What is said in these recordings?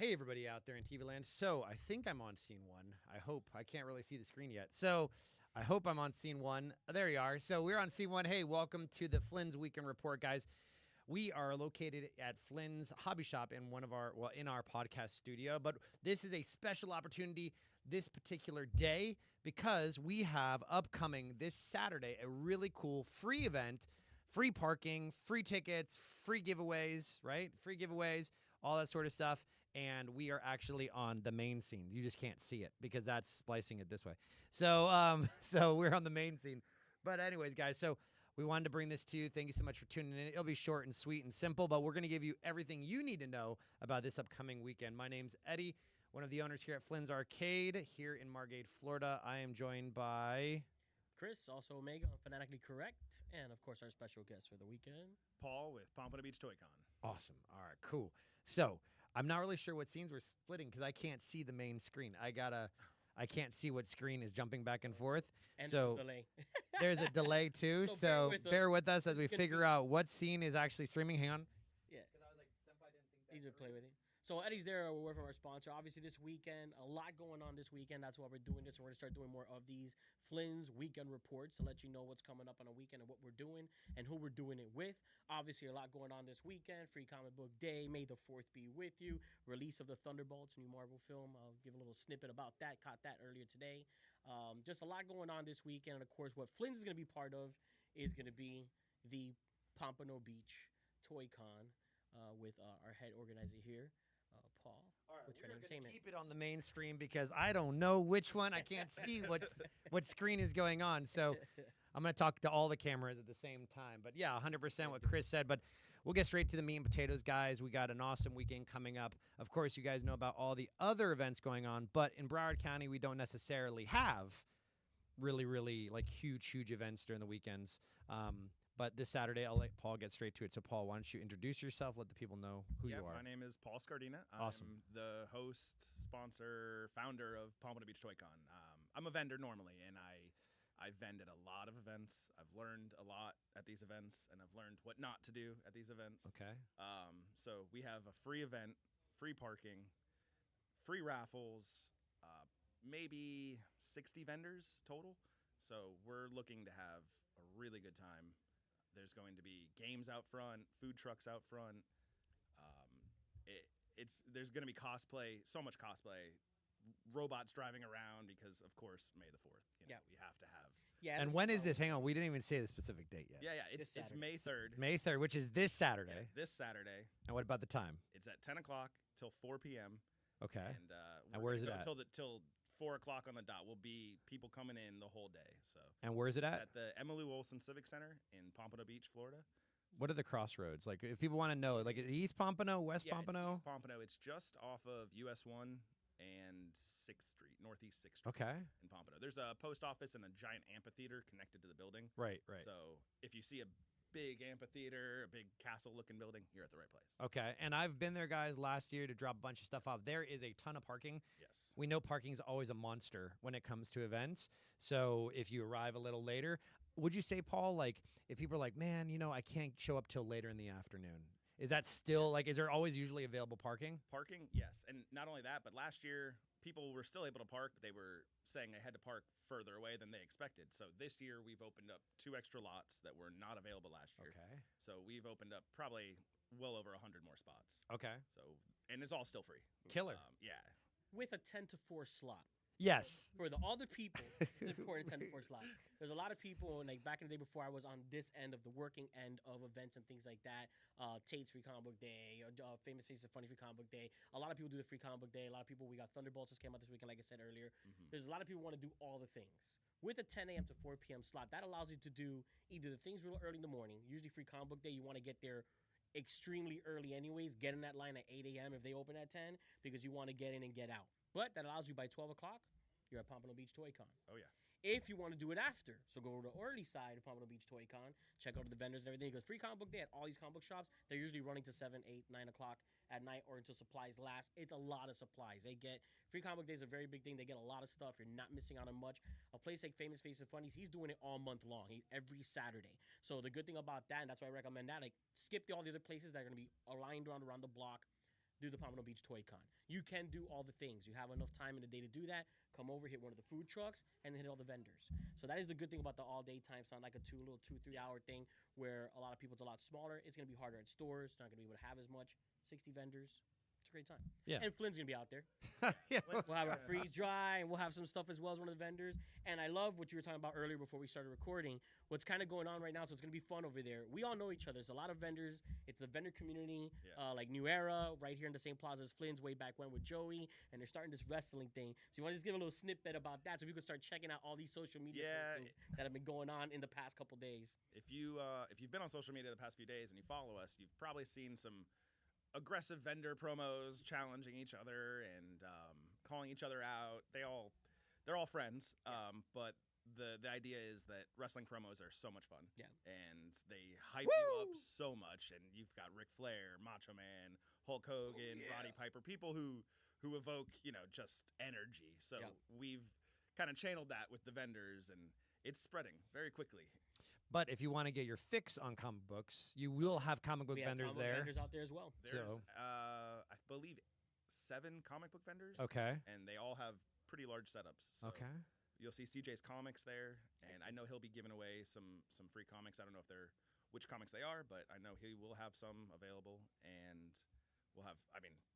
Hey, everybody out there in TV land. So I think I'm on scene one. I hope. I can't really see the screen yet. So I hope I'm on scene one. There you are. So we're on scene one. Hey, welcome to the Flynn's Weekend Report, guys. We are located at Flynn's Hobby Shop in in our podcast studio. But this is a special opportunity this particular day because we have upcoming this Saturday a really cool free event, free parking, free tickets, free giveaways, right? Free giveaways, all that sort of stuff. And we are actually on the main scene. You just can't see it because that's splicing it this way. So, so we're on the main scene. But anyways, guys, so we wanted to bring this to you. Thank you so much for tuning in. It'll be short and sweet and simple, but we're going to give you everything you need to know about this upcoming weekend. My name's Eddie, one of the owners here at Flynn's Arcade here in Margate, Florida. I am joined by Chris, also Omega, Fanatically Correct, and of course our special guest for the weekend, Paul with Pompano ToyCon. Awesome. All right, cool. So I'm not really sure what scenes we're splitting because I can't see the main screen. I can't see what screen is jumping back and forth. and so delay. there's a delay too. So bear with us as we figure out what scene is actually streaming. Hang on. Yeah, Because I was like, Senpai didn't think that. easy to play with it. So Eddie's there. We're from our sponsor. Obviously, this weekend, a lot going on this weekend. That's why we're doing this. We're going to start doing more of these Flynn's weekend reports to let you know what's coming up on a weekend and what we're doing and who we're doing it with. Obviously, a lot going on this weekend. Free Comic Book Day. May the 4th be with you. Release of the Thunderbolts, new Marvel film. I'll give a little snippet about that. Caught that earlier today. Just a lot going on this weekend. And, of course, what Flynn's is going to be part of is going to be the Pompano Beach ToyCon with our head organizer here. Paul, All right, with we're Trend going to Entertainment. keep it on the mainstream because I don't know which one. I can't see what screen is going on. So I'm going to talk to all the cameras at the same time. But yeah, 100% what Chris said. But we'll get straight to the meat and potatoes, guys. We got an awesome weekend coming up. Of course, you guys know about all the other events going on. But in Broward County, we don't necessarily have really like huge events during the weekends. But this Saturday, I'll let Paul get straight to it. So, Paul, why don't you introduce yourself, let the people know who you are. My name is Paul Scardina. Awesome. I'm the host, sponsor, founder of Pompano ToyCon. I'm a vendor normally, and I vend at a lot of events. I've learned a lot at these events, and I've learned what not to do at these events. Okay. So we have a free event, free parking, free raffles, maybe 60 vendors total. So we're looking to have a really good time. There's going to be games out front, food trucks out front. There's going to be cosplay, so much cosplay, robots driving around because, of course, May the 4th. We have to have. Yeah. And when is this? Hang on, we didn't even say the specific date yet. Yeah, it's May 3rd. May 3rd, which is this Saturday. Yeah, this Saturday. And what about the time? It's at 10 o'clock till 4 p.m. Okay. And where is it at? at? Till 4 o'clock on the dot. Will be people coming in the whole day. So. And where is it It's at? at the Emily Wilson Civic Center in Pompano Beach, Florida. What are the crossroads? Like, if people want to know, like East Pompano, West Pompano? It's East Pompano. It's just off of US 1 and 6th Street, Northeast 6th Street. Okay. In Pompano. There's a post office and a giant amphitheater connected to the building. Right. So if you see a big amphitheater, a big castle-looking building, you're at the right place. Okay. And I've been there, guys, last year to drop a bunch of stuff off. There is a ton of parking. Yes. We know parking is always a monster when it comes to events. So if you arrive a little later, would you say, Paul, like, if people are like, man, I can't show up till later in the afternoon, is that still, like, is there always usually available parking? Parking, yes. And not only that, but last year, people were still able to park, but they were saying they had to park further away than they expected. So this year, we've opened up 2 extra lots that were not available last year. Okay. So we've opened up probably well over 100 more spots. Okay. So, and it's all still free. Killer. Yeah. with a 10 to 4 slot. Yes. For the other people, it's important 10 to 4 slot. There's a lot of people, like back in the day before I was on this end of the working end of events and things like that, Tate's Free Comic Book Day, or Famous Faces of Funny Free Comic Book Day. A lot of people do the Free Comic Book Day. A lot of people, we got Thunderbolts just came out this weekend, like I said earlier. Mm-hmm. There's a lot of people who want to do all the things. With a 10 a.m. to 4 p.m. slot, that allows you to do either the things real early in the morning. Usually Free Comic Book Day, you want to get there extremely early anyways, get in that line at 8 a.m. if they open at 10, because you want to get in and get out. But that allows you by 12 o'clock, you're at Pompano Beach ToyCon. Oh, yeah. If you want to do it after, so go to the early side of Pompano Beach ToyCon, check out the vendors and everything. Because Free Comic Book Day at all these comic book shops, they're usually running to 7, 8, 9 o'clock at night or until supplies last. It's a lot of supplies. Free Comic Book Day is a very big thing. They get a lot of stuff. You're not missing out on much. A place like Famous Faces of Funnies, he's doing it all month long, every Saturday. So the good thing about that, and that's why I recommend that, like skip all the other places that are going to be aligned around the block. do the Pompano Beach ToyCon. You can do all the things. You have enough time in the day to do that. Come over, hit one of the food trucks, and then hit all the vendors. So that is the good thing about the all-day time. It's not like a 2-3 hour thing where a lot of people, it's a lot smaller. It's going to be harder at stores. It's not going to be able to have as much. 60 vendors. It's a great time. Yeah. And Flynn's going to be out there. Yeah. We'll have our freeze dry, and we'll have some stuff as well as one of the vendors. And I love what you were talking about earlier before we started recording. What's kind of going on right now, so it's going to be fun over there. We all know each other. There's a lot of vendors. It's a vendor community, like New Era, right here in the same plaza as Flynn's way back when with Joey, and they're starting this wrestling thing. So you want to just give a little snippet about that so we can start checking out all these social media postings that have been going on in the past couple days. If you've been on social media the past few days and you follow us, you've probably seen some aggressive vendor promos challenging each other and calling each other out. They're all friends, but the idea is that wrestling promos are so much fun. Yeah. And they hype you up so much. And you've got Ric Flair, Macho Man, Hulk Hogan, Roddy Piper, people who evoke, just energy. So we've kind of channeled that with the vendors, and it's spreading very quickly. But if you want to get your fix on comic books, you will have comic book vendors there. Vendors out there as well. There's, I believe, 7 comic book vendors. Okay. And they all have pretty large setups. So Okay. You'll see CJ's Comics there, and I know he'll be giving away some free comics. I don't know which comics they are, but I know he will have some available, and we'll have,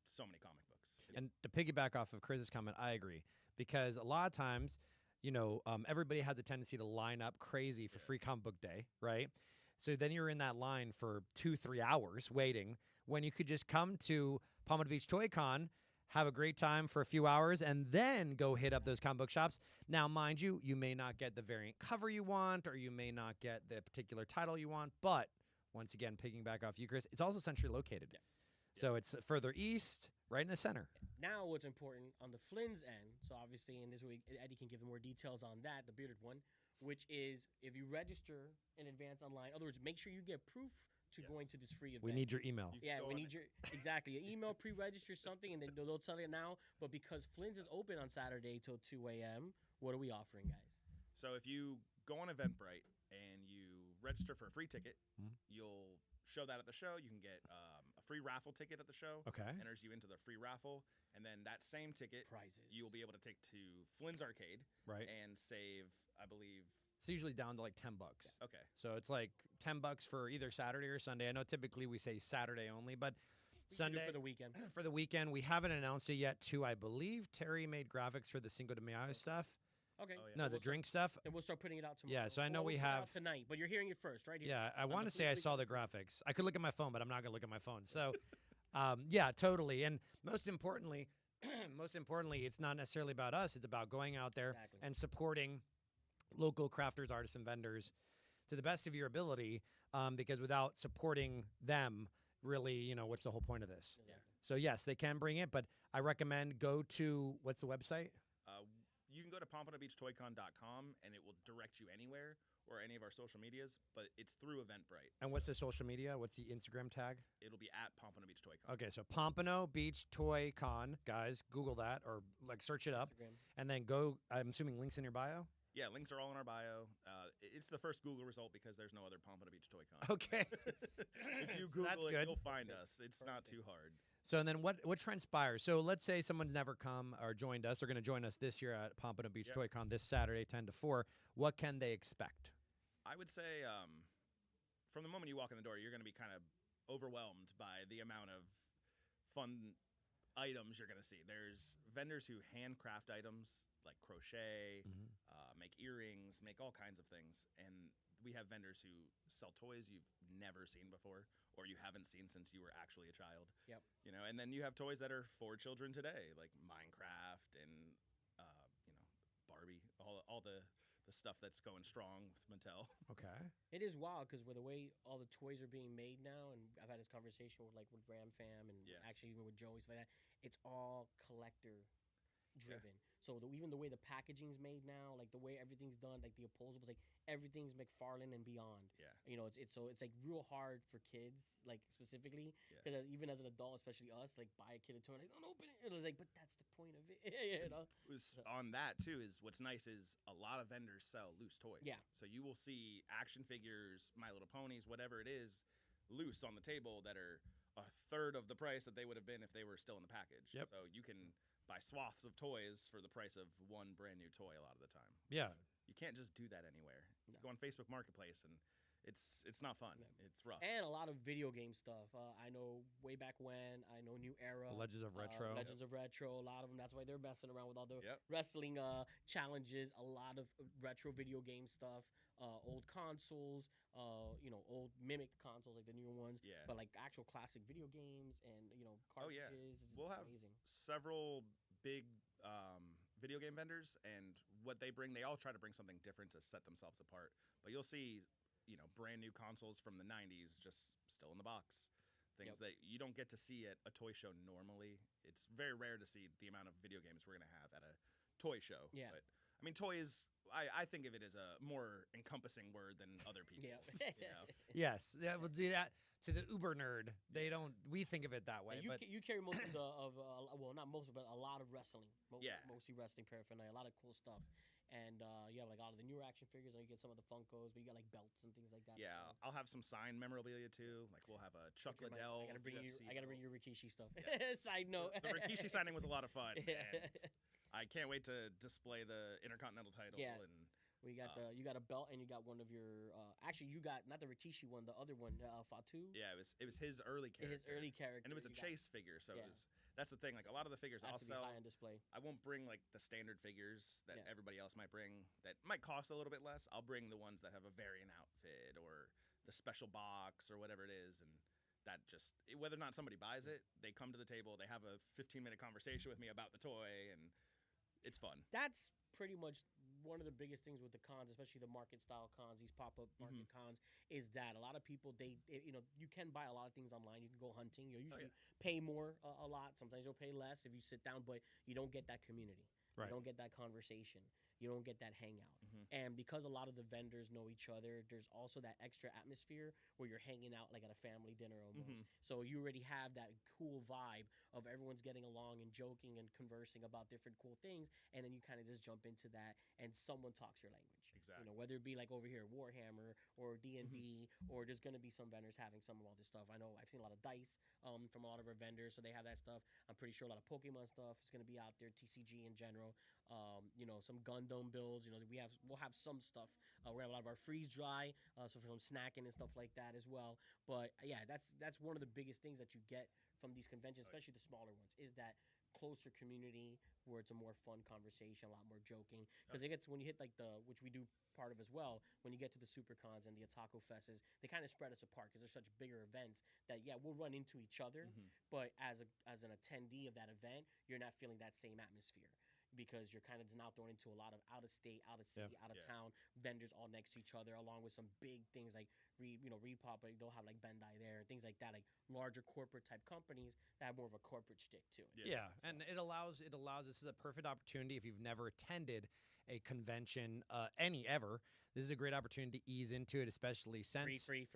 so many comic books. And to piggyback off of Chris's comment, I agree. Because a lot of times, everybody has a tendency to line up crazy for free comic book day, right? So then you're in that line for 2-3 hours waiting when you could just come to Pompano Beach ToyCon, have a great time for a few hours, and then go hit up those comic book shops. Now, mind you, you may not get the variant cover you want, or you may not get the particular title you want, but once again, piggyback off you, Chris, it's also centrally located. Yeah. So it's further east, right in the center. Now what's important on the Flynn's end, so obviously in this week, Eddie can give more details on that, the bearded one, which is if you register in advance online, in other words, make sure you get proof to going to this free event. We need your email. Yeah, we need your, exactly. Your email, pre-register something, and then they'll tell you now. But because Flynn's is open on Saturday till 2 a.m., what are we offering, guys? So if you go on Eventbrite and you register for a free ticket, you'll show that at the show. You can get a free raffle ticket at the show. Okay. Enters you into the free raffle. And then that same ticket, Prizes. you will be able to take to Flynn's Arcade. Right. And save, I believe. It's usually down to like $10. Okay. So it's like $10 for either Saturday or Sunday. I know typically we say Saturday only, but Sunday for the weekend. For the weekend, we haven't announced it yet. Too, I believe Terry made graphics for the Cinco de Mayo stuff. Okay. Oh, yeah. No, the drink stuff. And we'll start putting it out tomorrow. Yeah, so I know Well, we we'll put it have out tonight, but you're hearing it first, right here. Yeah, I want to the say I Flynn's saw the graphics. I could look at my phone, but I'm not gonna look at my phone. So, yeah, totally. And most importantly, it's not necessarily about us. It's about going out there and supporting local crafters, artists, and vendors to the best of your ability. Because without supporting them, really, what's the whole point of this? Yeah. So yes, they can bring it, but I recommend go to what's the website? You can go to PompanoBeachToyCon.com, and it will direct you anywhere or any of our social medias, but it's through Eventbrite. And what's the social media? What's the Instagram tag? It'll be at Pompano Beach ToyCon. Okay, so Pompano Beach ToyCon, guys, Google that or search it up, Instagram. and then go. I'm assuming links in your bio. Yeah, links are all in our bio. It's the first Google result because there's no other Pompano Beach ToyCon. Okay, If you So that's Google it, good. you'll find us. It's not too hard. So and then what transpires? So let's say someone's never come or joined us. They're going to join us this year at Pompano Beach ToyCon this Saturday, 10 to 4. What can they expect? I would say from the moment you walk in the door, you're going to be kind of overwhelmed by the amount of fun items you're going to see. There's vendors who handcraft items like crochet, make earrings, make all kinds of things. And we have vendors who sell toys you've never seen before or you haven't seen since you were actually a child. Yep. And then you have toys that are for children today, like Minecraft and, Barbie, all the stuff that's going strong with Mattel. Okay. It is wild because with the way all the toys are being made now, and I've had this conversation with Ram Fam and actually even with Joey, stuff like that. It's all collector driven. So even the way the packaging's made now, like the way everything's done, like the upholdables, like everything's McFarlane and beyond. Yeah. It's like real hard for kids, like specifically, because even as an adult, especially us, like buy a kid a toy, like don't open it. It's like, but that's the point of it. On that too is what's nice is a lot of vendors sell loose toys. Yeah. So you will see action figures, My Little Ponies, whatever it is, loose on the table that are a third of the price that they would have been if they were still in the package. Yep. So you can buy swaths of toys for the price of one brand new toy a lot of the time. Yeah. You can't just do that anywhere. No. Go on Facebook Marketplace, and it's not fun. No. It's rough. And a lot of video game stuff. I know way back when. I know New Era. Legends of Retro. Legends of Retro. A lot of them. That's why they're messing around with all the Yep. wrestling challenges. A lot of retro video game stuff. Old consoles. Old mimicked consoles like the newer ones. Yeah. But like actual classic video games and Oh, cartridges. yeah. It's We'll have amazing. several big video game vendors, and what they bring, they all try to bring something different to set themselves apart. But you'll see, brand new consoles from the 90s just still in the box. Things Yep. that you don't get to see at a toy show normally. It's very rare to see the amount of video games we're going to have at a toy show. Yeah. But, I mean, toys, I think of it as a more encompassing word than other people. Yeah. Yes. That will do that to the uber nerd. They don't. We think of it that way. You, But you carry most of well, not most, but a lot of wrestling. Yeah. Mostly wrestling paraphernalia. A lot of cool stuff. And you have like all of the newer action figures, and you get some of the Funkos, but you got like belts and things like that. Yeah, so. I'll have some signed memorabilia too. Like we'll have a Chuck Okay, Liddell. I gotta bring UFC your Rikishi stuff. Yeah. Side note. The Rikishi signing was a lot of fun. Yeah. And I can't wait to display the Intercontinental title. Yeah. And We got you got a belt, and you got one of your. Actually, you got not the Rikishi one, the other one, Fatu. yeah, it was his early character. His early character. And it was a You got- chase figure, so Yeah. that's the thing. Like a lot of the figures Has I'll to be sell, high on display. I won't bring like the standard figures that Yeah. everybody else might bring that might cost a little bit less. I'll bring the ones that have a variant outfit or the special box or whatever it is, and that just whether or not somebody buys it, they come to the table, they have a 15-minute conversation with me about the toy, and it's fun. That's pretty much one of the biggest things with the cons, especially the market style cons, these pop-up market cons, is that a lot of people you can buy a lot of things online. You can go hunting. You'll usually pay more a lot. Sometimes you'll pay less if you sit down, but you don't get that community. Right. You don't get that conversation. You don't get that hangout. And because a lot of the vendors know each other, there's also that extra atmosphere where you're hanging out like at a family dinner almost. So you already have that cool vibe of everyone's getting along and joking and conversing about different cool things, and then you kind of just jump into that and someone talks your language. Exactly. Whether it be like over here Warhammer or D&D, or there's going to be some vendors having some of all this stuff. I know I've seen a lot of dice from a lot of our vendors, so they have that stuff. I'm pretty sure a lot of Pokemon stuff is going to be out there, TCG in general. Some Gundam builds. We'll have some stuff. We have a lot of our freeze dry, so for some snacking and stuff like that as well. But yeah, that's one of the biggest things that you get from these conventions, especially the smaller ones, is that closer community where it's a more fun conversation, a lot more joking. Because it gets when you hit like which we do part of as well, when you get to the Supercons and the Otaku Fests, they kind of spread us apart because they're such bigger events that we'll run into each other, but as an attendee of that event, you're not feeling that same atmosphere. Because you're kind of now thrown into a lot of out of state, out of city, out of town vendors all next to each other, along with some big things like Repop. They'll have like Bandai there and things like that, like larger corporate type companies that have more of a corporate shtick to it. yeah, and it allows. This is a perfect opportunity if you've never attended a convention, any ever. This is a great opportunity to ease into it, especially since Free.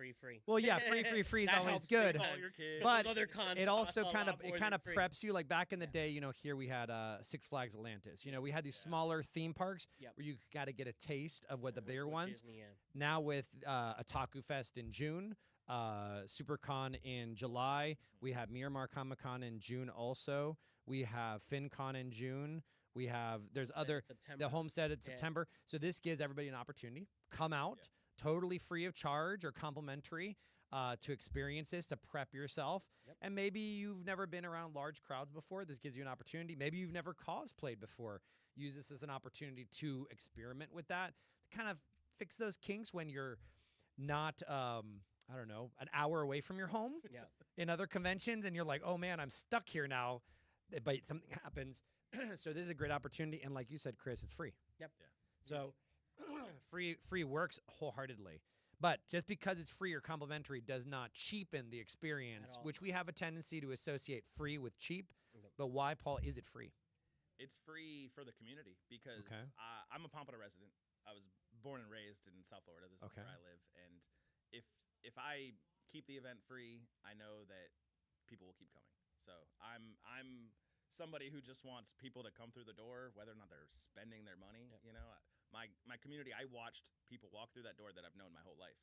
Well, yeah, free is That always helps good. big Call time. your kids. But Other cons it cost also a kind of lot more than free. preps you. Like back in the day, here we had Six Flags Atlantis. We had these smaller theme parks where you got to get a taste of what the bigger ones. Disney, Now with Otaku Fest in June, SuperCon in July, we have Miramar Comic Con in June also. We have FinCon in June. We have the Homestead in September. So this gives everybody an opportunity. Come out totally free of charge or complimentary to experience this, to prep yourself. And maybe you've never been around large crowds before. This gives you an opportunity. Maybe you've never cosplayed before. Use this as an opportunity to experiment with that, to kind of fix those kinks when you're not, an hour away from your home in other conventions. And you're like, oh man, I'm stuck here now. But something happens. So this is a great opportunity. And like you said, Chris, it's free. Yep. Yeah. So free works wholeheartedly. But just because it's free or complimentary does not cheapen the experience, which we have a tendency to associate free with cheap. But why, Paul, is it free? It's free for the community because I'm a Pompano resident. I was born and raised in South Florida. This is where I live. And if I keep the event free, I know that people will keep coming. So I'm somebody who just wants people to come through the door, whether or not they're spending their money. My community, I watched people walk through that door that I've known my whole life.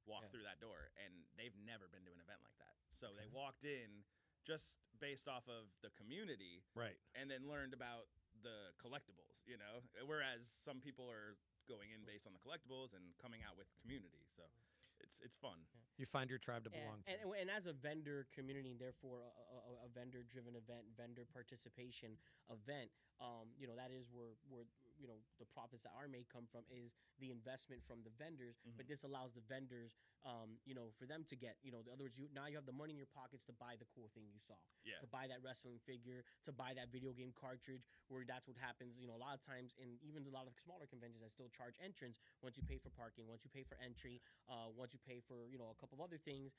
walk through that door, and they've never been to an event like that. So they walked in just based off of the community, Right. and then learned about the collectibles, you know, whereas some people are going in based on the collectibles and coming out with community. So it's fun. You find your tribe to belong to. And as a vendor community, and therefore a vendor-driven event, vendor participation event, you know, that is where you know the profits that are made come from is the investment from the vendors. But this allows the vendors, you know, for them to get, you know, in other words, now you have the money in your pockets to buy the cool thing you saw, to buy that wrestling figure, to buy that video game cartridge. Where that's what happens, you know, a lot of times in even a lot of smaller conventions that still charge entrance once you pay for parking, once you pay for entry, once you pay for, you know, a couple of other things.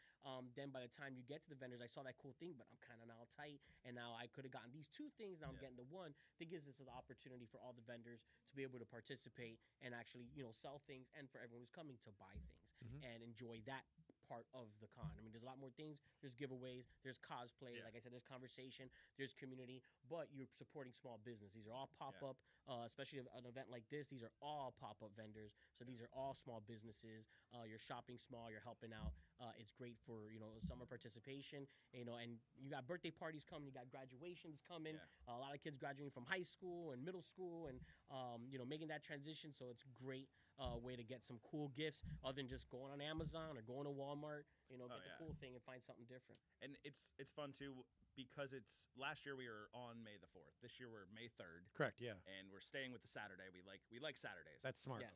Then by the time you get to the vendors, I saw that cool thing, but I'm kind of now tight, and now I could have gotten these two things. Now I'm getting the one. That gives us the opportunity for all the vendors to be able to participate and actually, you know, sell things, and for everyone who's coming to buy things and enjoy that part of the con. I mean, there's a lot more things. There's giveaways. There's cosplay. Like I said, there's conversation. There's community. But you're supporting small business. These are all pop-up, especially an event like this. These are all pop-up vendors. So these are all small businesses. You're shopping small. You're helping out. It's great for, you know, summer participation. You know, and you got birthday parties coming. You got graduations coming. A lot of kids graduating from high school and middle school, and you know, making that transition. So it's great way to get some cool gifts other than just going on Amazon or going to Walmart. You know, get the cool thing and find something different. And it's fun too because it's last year we were on May the 4th. This year we're May 3rd. Correct. Yeah. And we're staying with the Saturday. We like Saturdays. That's smart. Yeah.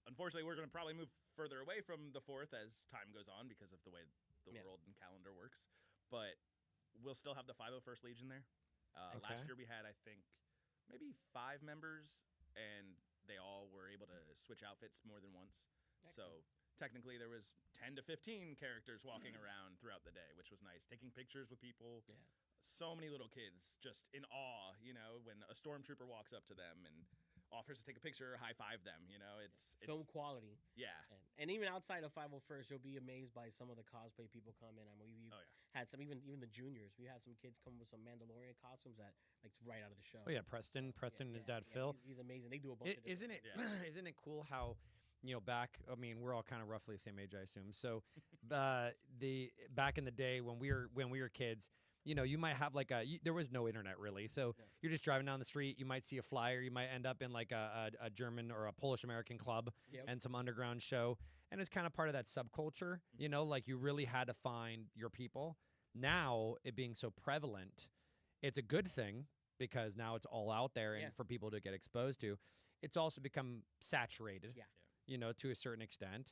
Unfortunately, we're going to probably move further away from the 4th as time goes on because of the way the world and calendar works. But we'll still have the 501st Legion there. Last year we had, I think, maybe 5 members, and they all were able to switch outfits more than once. Excellent. So technically there was 10 to 15 characters walking around throughout the day, which was nice. Taking pictures with people. Yeah. So many little kids just in awe, you know, when a stormtrooper walks up to them and offers to take a picture or high-five them, you know. It's film quality. Yeah. And even outside of 501st, you'll be amazed by some of the cosplay people come in. I mean, we've had some, even the juniors. We had some kids come with some Mandalorian costumes that, like, right out of the show. Oh, yeah, Preston and his dad, Phil. He's amazing. They do a bunch of Isn't it Isn't it cool how, you know, back, I mean, we're all kind of roughly the same age, I assume. So back in the day when we were kids, you know, you might have like there was no internet really. So you're just driving down the street. You might see a flyer. You might end up in like a German or a Polish American club and some underground show. And it's kind of part of that subculture, you know, like you really had to find your people. Now it being so prevalent, it's a good thing because now it's all out there and for people to get exposed to. It's also become saturated, you know, to a certain extent.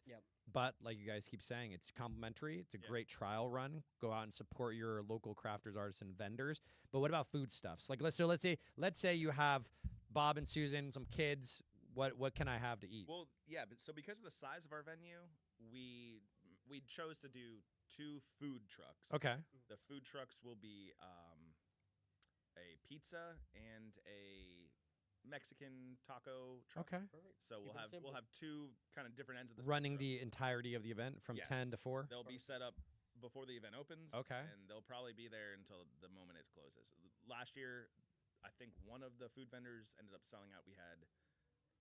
But like you guys keep saying, it's complimentary. It's a great trial run. Go out and support your local crafters, artists, and vendors. But what about foodstuffs? Like let's say you have Bob and Susan, some kids. What can I have to eat? Well, yeah, but so because of the size of our venue, we chose to do 2 food trucks. Okay. The food trucks will be a pizza and a Mexican taco truck. Okay. So we'll have 2 kind of different ends of the running spectrum. the entirety of the event from 10 to 4. They'll be set up before the event opens. Okay. And they'll probably be there until the moment it closes. Last year, I think one of the food vendors ended up selling out. We had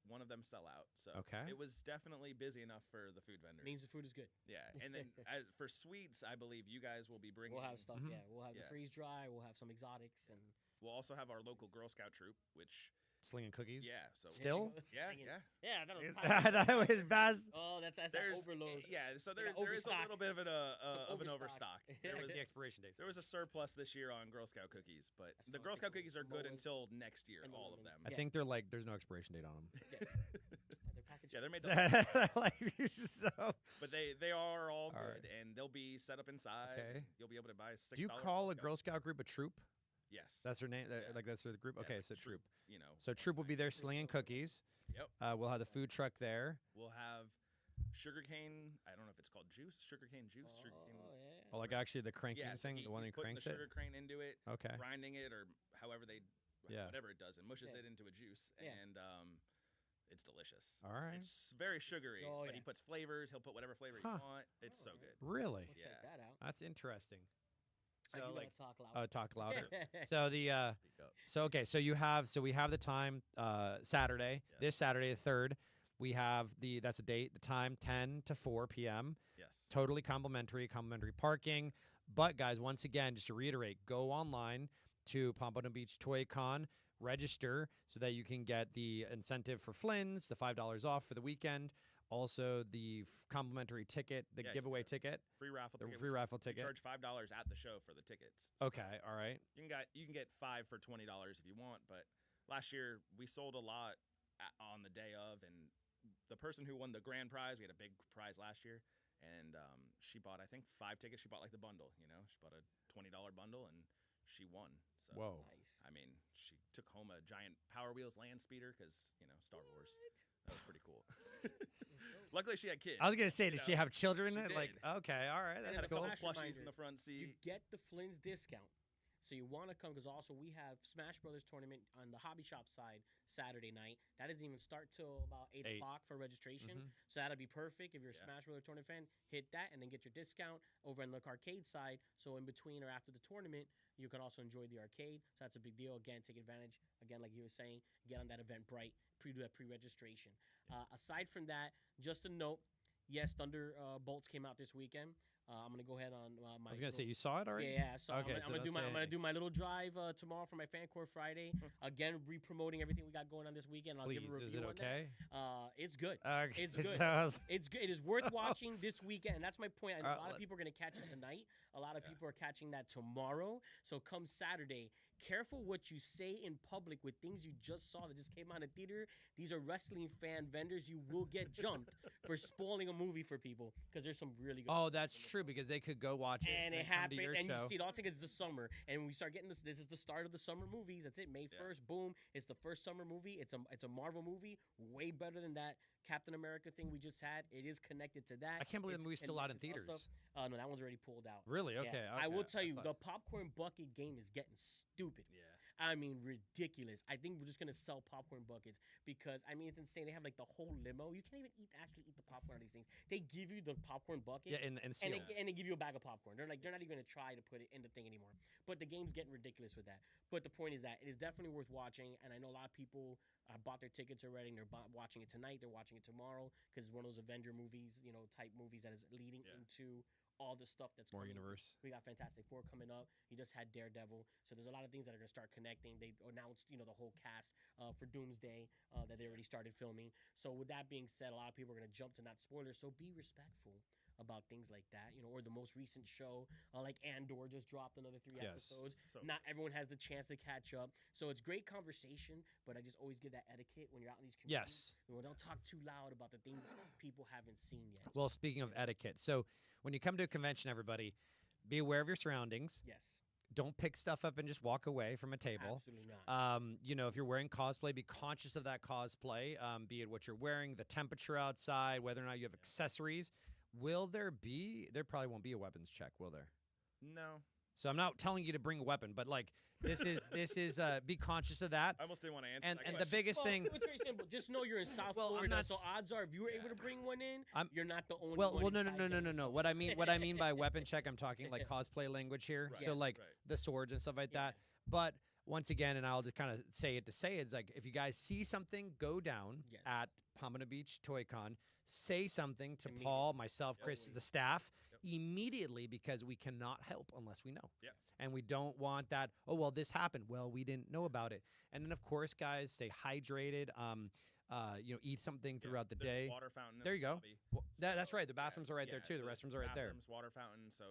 one of them sell out. So it was definitely busy enough for the food vendors. Means the food is good. Yeah. And then for sweets, I believe you guys will be bringing. We'll have stuff. We'll have the freeze dry. We'll have some exotics, and we'll also have our local Girl Scout troop, which. Slinging cookies. Yeah. So still. Yeah. That was best. Oh, that's that overload. Yeah. So there is a little bit of an overstock. There was the expiration dates. There was a surplus this year on Girl Scout cookies, but the Girl Scout cookies are good until next year. All of them. I think they're like there's no expiration date on them. They're packaged. Yeah, they're made. But they are all good, and they'll be set up inside. Okay. You'll be able to buy $6. Do you call a Girl Scout group a troop? Yes. That's their name? Like that's their group? Okay, so troop. You know. So troop will be there slinging cookies. Yep. We'll have the food truck there. We'll have sugarcane. I don't know if it's called juice. Sugarcane juice. Sugarcane. Yeah. Oh, like actually the cranking thing? The one that cranks it? Sugar cane into it. Okay. Grinding it or however they, whatever it does, and mushes it into a juice. And it's delicious. All right. It's very sugary, but he puts flavors. He'll put whatever flavor you want. It's so good. Really? We'll check that out. That's interesting. So like talk louder. Talk louder. So we have the time Saturday, this Saturday the 3rd. We have that's a date, the time, 10 to 4 p.m. Yes. Totally complimentary parking. But guys, once again, just to reiterate, go online to Pompano Beach ToyCon, register so that you can get the incentive for Flynn's, the $5 off for the weekend, also the complimentary ticket, the giveaway ticket, free raffle the ticket. free raffle We ticket. charge $5 at the show for the tickets. So Okay, all right. you can get 5 for $20 if you want. But last year we sold a lot on the day of, and the person who won the grand prize, we had a big prize last year, and she bought, I think, 5 tickets. She bought like the bundle, she bought a $20 bundle, and she won. So Whoa. Nice. I mean, she took home a giant Power Wheels land speeder because Star Wars. That was pretty cool. Luckily, she had kids. I was gonna say, did she have children? She Like, did. okay, all right, And that's had a cool. couple Flash plushies reminder, in the front You seat. get the Flynn's discount. So you want to come because also we have Smash Brothers tournament on the hobby shop side Saturday night. That doesn't even start till about 8 8. o'clock for registration. Mhm. So that'll be perfect. If you're a Yeah. Smash Brothers tournament fan, hit that and then get your discount over on the arcade side. So in between or after the tournament, you can also enjoy the arcade. So that's a big deal. Again, take advantage. Again, like you were saying, get on that Eventbrite, do that pre-registration. Aside from that, just a note, yes, Thunderbolts came out this weekend. I'm gonna go ahead on my. I was gonna say, little- you saw it already? yeah, so Okay, I'm gonna do that's my little drive tomorrow for my Fan Core Friday. Again, re-promoting everything we got going on this weekend. I'll Please, give a review is it on okay? that. It's good. Okay, It's good. so I was- It's good. It is worth watching this weekend. And that's my point. I know a lot let- of people are gonna catch it tonight. A lot of Yeah. people are catching that tomorrow. So come Saturday, careful what you say in public with things you just saw that just came out of theater. These are wrestling fan vendors. You will get jumped for spoiling a movie for people because there's some really good. Oh, that's true, because they could go watch it And it come to happened, your and show. you see it all together. It's the summer, and we start getting this. This is the start of the summer movies. That's it, May 1st. Boom! It's the first summer movie. It's a Marvel movie, way better than that Captain America thing we just had. It is connected to that. I can't believe the It's movie's still out in connected to all theaters. stuff. No, that one's already pulled out. Really? Yeah. Okay. I will okay. tell you, thought- the popcorn bucket game is getting stupid. Yeah. I mean, ridiculous. I think we're just gonna sell popcorn buckets because I mean it's insane. They have like the whole limo. You can't even actually eat the popcorn on these things. They give you the popcorn bucket. Yeah, and And seal. they give you a bag of popcorn. They're not even gonna try to put it in the thing anymore. But the game's getting ridiculous with that. But the point is that it is definitely worth watching. And I know a lot of people bought their tickets already. And they're watching it tonight. They're watching it tomorrow because it's one of those Avenger movies, type movies that is leading into all the stuff that's More coming. universe. We got Fantastic Four coming up. He just had Daredevil. So there's a lot of things that are gonna start connecting. They announced the whole cast for Doomsday that they already started filming. So with that being said, a lot of people are gonna jump to not spoilers. So be respectful about things like that, or the most recent show, like Andor just dropped another 3 Yes. episodes. So Not everyone has the chance to catch up, so it's great conversation. But I just always give that etiquette when you're out in these communities. Yes. Don't talk too loud about the things people haven't seen yet. Well, speaking of etiquette, so when you come to a convention, everybody, be aware of your surroundings. Yes, Don't pick stuff up and just walk away from a table. absolutely not. If you're wearing cosplay, be conscious of that cosplay, be it what you're wearing, the temperature outside, whether or not you have accessories. Will there be? There probably won't be a weapons check, will there? No. So I'm not telling you to bring a weapon, but like this is be conscious of that. I almost didn't want to answer And that and the question. biggest thing. It's very simple. Just know you're in South Well, I'm Florida, not so s- odds are if you were able to bring one in, I'm- you're not the only Well, one. no, inside there. no. What I mean by weapon check, I'm talking like cosplay language here. Right, So like right. the swords and stuff like Yeah. that. But once again, and I'll just kind of say it's like if you guys see something go down Yes. at Pompano Beach ToyCon, say something to Immediately. Paul, myself, Yep. Chris, the staff Yep. immediately, because we cannot help unless we know. Yeah. And we don't want that. Oh well, this happened. Well, we didn't know about it. And then of course, guys, stay hydrated. Eat something Yeah, throughout the there's a day. water fountain in There the you go. lobby. That's So, right. The bathrooms are right there yeah, too. The so restrooms are right there. bathrooms, water fountain. So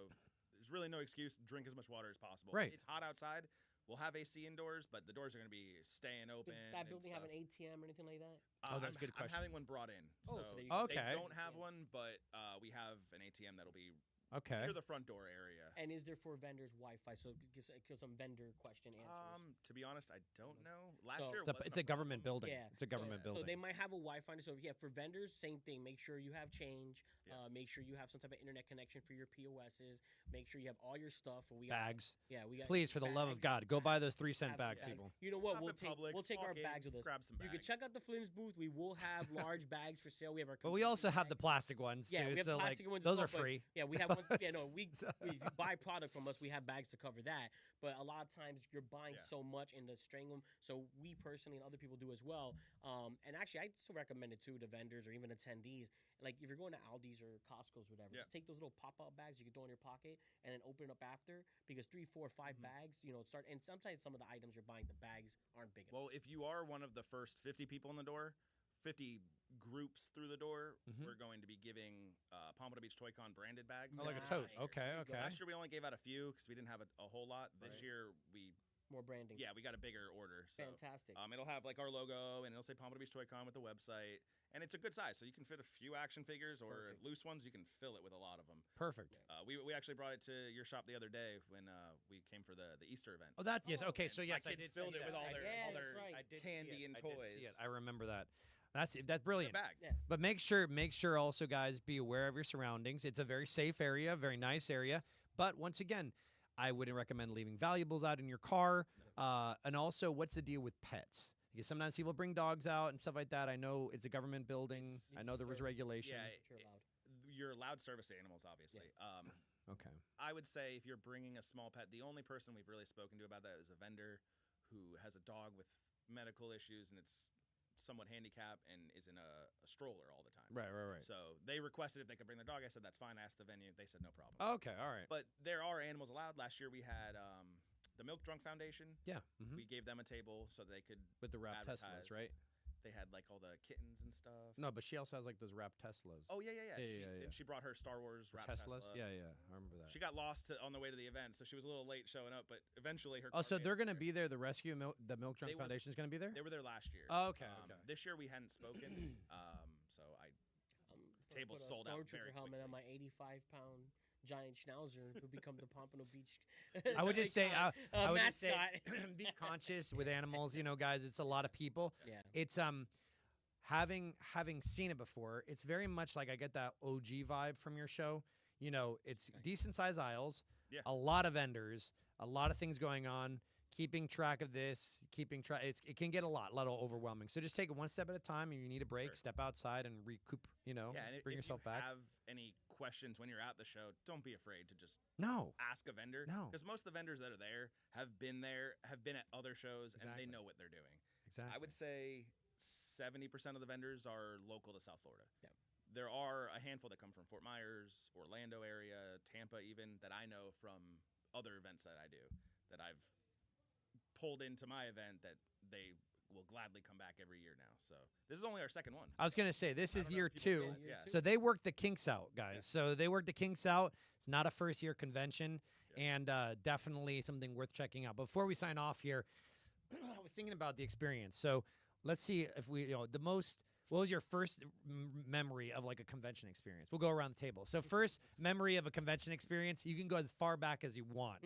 there's really no excuse. Drink as much water as possible. Right. It's hot outside. We'll have AC indoors, but the doors are going to be staying open. Does that and building have an stuff. ATM or anything like that? Oh, that's a good I'm question. having one brought in. Oh, So, so there you go. Okay. They don't have Yeah. one, but we have an ATM that'll be Okay. near the front door area. And is there for vendors Wi-Fi? So give some vendor question answers. To be honest, I don't know. Last So- year It's a, wasn't it's a government problem. building. Yeah, It's a government so building. they might have a Wi-Fi. So yeah, for vendors, same thing. Make sure you have change. Yeah. Make sure you have some type of internet connection for your POSs. Make sure you have all your stuff. We got, Bags. yeah, we got. Please, for the love of bags, God, go buy those 3-cent absolute bags, bags. people. You know what? Stop at Publix, We'll take our walk in, bags with us. grab some You can bags. check out the Flynn's booth. We will have large bags for sale. We have our. But we also community have the bags. plastic ones. Yeah, too, we have so plastic like ones as those well, are but free. Yeah, we have ones if you buy product from us, we have bags to cover that. But a lot of times you're buying so much and to string them. So we personally and other people do as well. And actually, I still recommend it too to vendors or even attendees. Like if you're going to Aldi's or Costco's or whatever, just take those little pop-out bags you can throw in your pocket and then open it up after, because 3, 4, 5 bags, start. And sometimes some of the items you're buying, the bags aren't big enough. Well, if you are one of the first 50 people in the door, 50 groups through the door, we're going to be giving Pompano Beach ToyCon branded bags. Oh, like a tote. Okay. Last year we only gave out a few because we didn't have a whole lot. This year we more branding. Yeah, we got a bigger order. So, fantastic. It'll have like our logo and it'll say Pompano Beach ToyCon with the website, and it's a good size, so you can fit a few action figures or loose ones. You can fill it with a lot of them. Perfect. We actually brought it to your shop the other day when we came for the Easter event. Oh, that's yes. Okay, so yes, my kids filled it with all their candy and toys. I remember that. That's brilliant. Bag. Yeah. But make sure also, guys, be aware of your surroundings. It's a very safe area, very nice area. But once again, I wouldn't recommend leaving valuables out in your car. And also, what's the deal with pets? Because sometimes people bring dogs out and stuff like that. I know it's a government building. I know there was regulation. Yeah, you're allowed service animals, obviously. Okay. I would say if you're bringing a small pet, the only person we've really spoken to about that is a vendor who has a dog with medical issues and it's somewhat handicapped and is in a stroller all the time. Right. So they requested if they could bring their dog. I said, that's fine. I asked the venue. They said, no problem. Okay, all right. But there are animals allowed. Last year we had the Milk Drunk Foundation. Yeah. We gave them a table so they could with the wrapped Teslas, right? They had like all the kittens and stuff. No, but she also has like those wrapped Teslas. Oh, yeah. She brought her Star Wars wrapped Teslas? Tesla. Yeah. I remember that. She got lost on the way to the event, so she was a little late showing up, but eventually her Oh, so they're going to there. be there. The rescue, the Milk Drunk Foundation is going to be there? They were there last year. Oh, okay. This year we hadn't spoken, so the table sold out very helmet quickly. on my 85-pound giant schnauzer who become the Pompano Beach. I would just say, I would just say, mascot. be conscious with animals. Guys, it's a lot of people. Yeah. It's having seen it before. It's very much like I get that OG vibe from your show. It's decent sized aisles. Yeah. A lot of vendors, a lot of things going on. Keeping track of this, it can get a little overwhelming. So just take it one step at a time. And you need a break, step outside and recoup. And bring if yourself you back. Have any questions when you're at the show? Don't be afraid to just ask a vendor. No, because most of the vendors that are there have been at other shows, and they Exactly. know what they're doing. Exactly. I would say 70% of the vendors are local to South Florida. Yeah. There are a handful that come from Fort Myers, Orlando area, Tampa even, that I know from other events that I do, that I've pulled into my event, that they will gladly come back every year now. So this is only our second one. I was going to say, this is year 2. Yeah. So they work the kinks out, guys. So they work the kinks out. It's not a first-year convention, and definitely something worth checking out. Before we sign off here, I was thinking about the experience. So let's see if what was your first memory of like a convention experience? We'll go around the table. So first memory of a convention experience, you can go as far back as you want.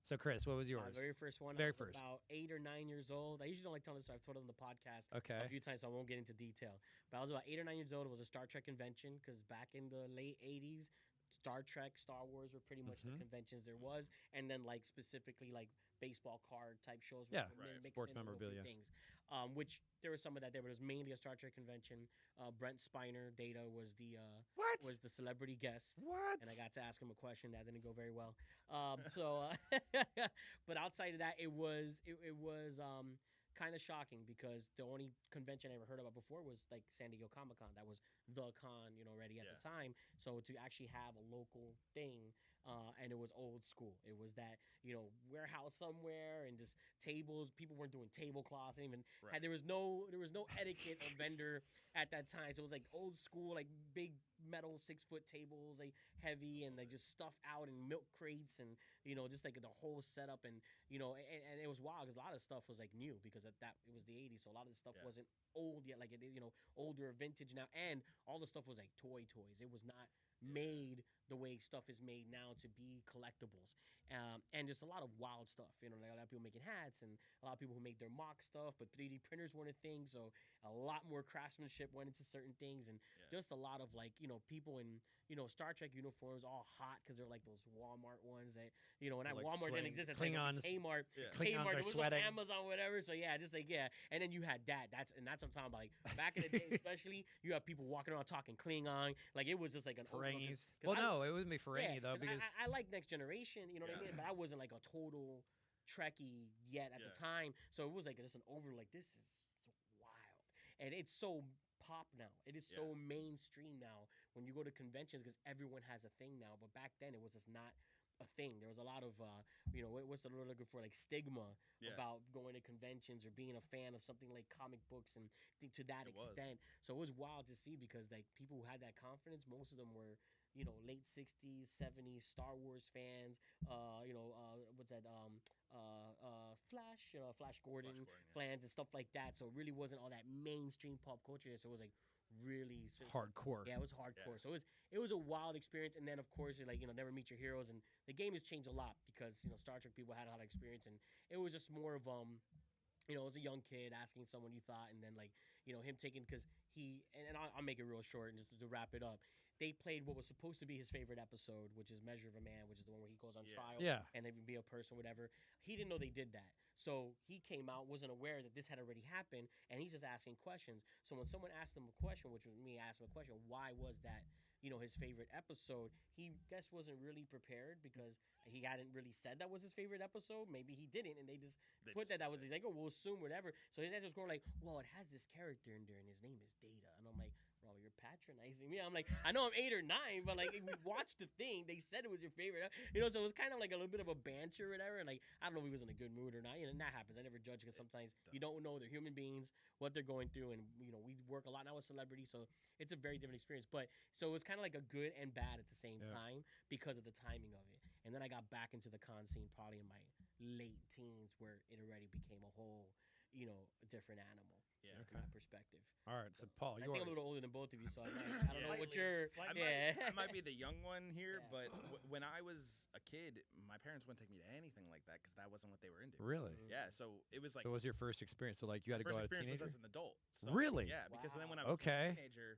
So Chris, what was yours? My very first one. Very I was first. About 8 or 9 years old. I usually don't like telling this, so I've told it on the podcast Okay. a few times, so I won't get into detail. But I was about 8 or 9 years old. It was a Star Trek convention because back in the late 80s, Star Trek, Star Wars were pretty much the conventions there was, and then like specifically like baseball card type shows. Yeah, mixed sports in with memorabilia. things. Which there was some of that there, but it was mainly a Star Trek convention. Brent Spiner, Data, was the celebrity guest. What? And I got to ask him a question that didn't go very well. But outside of that, it was kind of shocking because the only convention I ever heard about before was like San Diego Comic-Con. That was the con, already at the time. So to actually have a local thing, and it was old school. It was that, warehouse somewhere and just tables. People weren't doing tablecloths. And even there was no etiquette of vendor at that time. So it was like old school, like big metal 6-foot tables, like heavy, and like just stuff out in milk crates, and just like the whole setup, and and it was wild because a lot of stuff was like new because it was the 80s, so a lot of the stuff wasn't old yet, like it is, older vintage now, and all the stuff was like toys. It was not made the way stuff is made now to be collectibles, and just a lot of wild stuff. Like a lot of people making hats, and a lot of people who made their mock stuff, but 3D printers weren't a thing, so a lot more craftsmanship went into certain things, and just a lot of like people in Star Trek uniforms, all hot because they're like those Walmart ones that when like Walmart didn't exist, Klingons. Kmart, Klingons there are was sweating. no Amazon, whatever. So just like and then you had that. That's what I'm talking about. Like back in the day, especially, you have people walking around talking Klingon, like it was just like an Ferengis. Well, no, No, it wouldn't be Ferengi though 'cause because I like Next Generation, you know what I Yeah. mean? But I wasn't like a total Trekkie yet at the Yeah. time, so it was like just an over like this is so wild, and it's so pop now. It is so mainstream now when you go to conventions because everyone has a thing now. But back then it was just not a thing. There was a lot of what's the word looking for, like stigma Yeah. about going to conventions or being a fan of something like comic books and to that It was. extent. So it was wild to see because like people who had that confidence, most of them were late 60s, 70s Star Wars fans. What's that? Flash, Flash Gordon, Gordon, fans and stuff like that. So it really wasn't all that mainstream pop culture. So it was like really hardcore. Yeah, it was hardcore. So it was a wild experience. And then of course you're like never meet your heroes. And the game has changed a lot because Star Trek people had a lot of experience, and it was just more of as a young kid asking someone you thought, and then like him taking because he and I'll make it real short and just to wrap it up. They played what was supposed to be his favorite episode, which is Measure of a Man, which is the one where he goes on trial and they be a person, whatever. He didn't know they did that. So he came out, wasn't aware that this had already happened, and he's just asking questions. So when someone asked him a question, which was me asking him a question, why was that, his favorite episode, he wasn't really prepared because he hadn't really said that was his favorite episode. Maybe he didn't, and they put that was, he's like, oh, we'll assume whatever. So his answer was going like, well, it has this character in there, and his name is Data. And I'm like, bro, you're patronizing me. I'm like, I know I'm 8 or 9, but like we watched the thing. They said it was your favorite. So it was kind of like a little bit of a banter or whatever. And like, I don't know if he was in a good mood or not. And that happens. I never judge because sometimes you don't know they're human beings, what they're going through. And, we work a lot now with celebrities. So it's a very different experience. But so it was kind of like a good and bad at the same time because of the timing of it. And then I got back into the con scene probably in my late teens where it already became a whole, a different animal. Yeah. From that perspective. All right, so Paul, I think I'm a little older than both of you, so I don't know what you're. I might be the young one here, Yeah. but when I was a kid, my parents wouldn't take me to anything like that because that wasn't what they were into. Really? Yeah, so it was like. So what was your first experience? So like you had to go first as a experience teenager? was as an adult. So, Really? Yeah, because then when I Wow. was Okay. a teenager,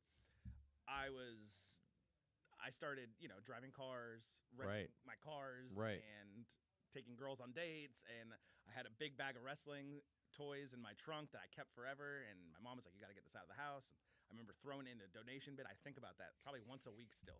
I started, driving cars, renting my cars, and taking girls on dates, and I had a big bag of wrestling toys in my trunk that I kept forever, and my mom was like, you got to get this out of the house. And I remember throwing in a donation bid. I think about that probably once a week still,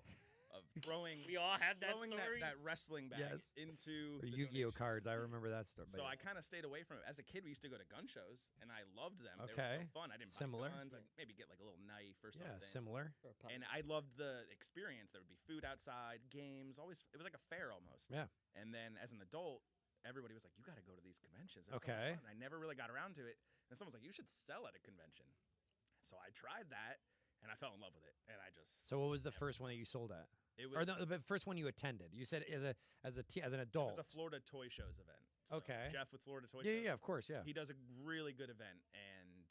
of throwing We all have that throwing story. that wrestling bag into The the Yu-Gi-Oh donation. cards. I remember that story. So I kind of stayed away from it. As a kid, we used to go to gun shows, and I loved them. They Okay. were so fun. I didn't Similar. buy guns. I'd maybe get like a little knife or something. similar. And I loved the experience. There would be food outside, games. Always, it was like a fair almost. Yeah. And then as an adult, everybody was like, "You got to go to these conventions." They're so Okay. fun." And I never really got around to it. And someone was like, "You should sell at a convention." So I tried that, and I fell in love with it. And I just So what was the first one that you sold at? it Or was the first one you attended? You said as an it adult. was a Florida Toy Shows event. So Okay. Jeff with Florida Toy Yeah, Shows. yeah, of course, yeah. He does a really good event, and